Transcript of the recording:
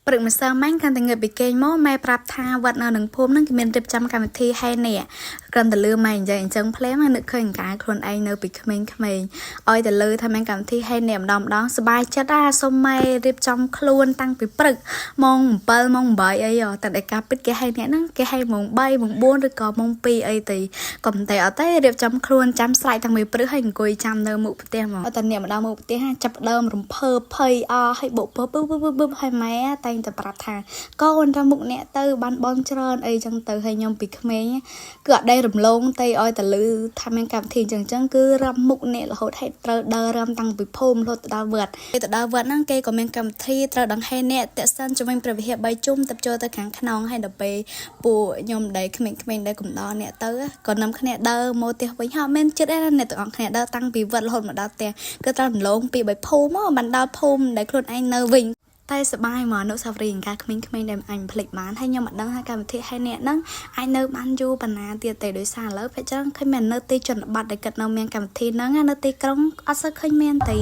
ព្រឹកម្សិលមិញកាន់តែងើបពីគេងមកម៉ែប្រាប់ថាវត្តនៅនឹងភូមិនឹងគេមានរៀបចំកម្មវិធីហែនេះគ្រាន់តែលឺម៉ែនិយាយអញ្ចឹងភ្លាមនឹកឃើញកាខ្លួនឯងនៅពីក្មេងៗឲ្យតែលឺថាមានកម្មវិធីហែនេះម្ដងសប្បាយចិត្តសុំម៉ែរៀបចំខ្លួនតាំងពីព្រឹកម៉ោង7ម៉ោង8អីតែតែការពិតគេហែនេះហ្នឹងគេហែម៉ោង3ម៉ោង4ឬក៏ម៉ោង2អីទៅក៏មិនតែអត់ទេរៀបចំខ្លួនចាំស្រែកតាំងពីព្រឹកហើយអង្គុយចាំនៅមុខផ្ទះហ្មងតែអ្នកម្ដងមុខផ្ទះចាប់ដើមរំភើបភ័យហើយបុកពើពើហើយម៉ែតែងតែប្រាប់ថាកូនរមុខអ្នកទៅបានបនច្រើនអីចឹងទៅហើយខ្ញុំពីក្មេងគឺអត់ដែររំលងទៅឲ្យតែលឺថាមានកម្មវិធីចឹងគឺរំមុខអ្នករហូតឲ្យត្រូវដើររំតាំងពីភូមិរហូតទៅដល់វត្តទៅដល់វត្តហ្នឹងគេក៏មានកម្មវិធីត្រូវដង្ហែអ្នកតេសិនជំនាញព្រះវិហារ3ជុំទៅចូលទៅខាងខ្នងហើយដល់ពេលពួកខ្ញុំដែលក្មេងៗដែលកំដរអ្នកទៅក៏នាំគ្នាដើរមកផ្ទះវិញហើយមិនចិត្តឯណាអ្នកទាំងអស់គ្នាដើរតាំងពីវត្តរហូតមកដល់ផ្ទះគឺត្រូវរំលងពី3ភូមិមកបានដល់ភូមិដែលខ្លួនឯងនៅវិញតែសបាយមកអនុស្សាវរីយ៍ការក្មេងៗដែលអញភ្លេចបានហើយខ្ញុំមិនដឹងថាកម្មវិធីហើយអ្នកហ្នឹងអាចនៅបានយូរប៉ុណ្ណាទៀតទេដោយសារឥឡូវភាគច្រើនឃើញមាននៅទីជនបទដែលគិតនៅមានកម្មវិធីហ្នឹងនៅទីក្រុងអត់សូវឃើញមានទេ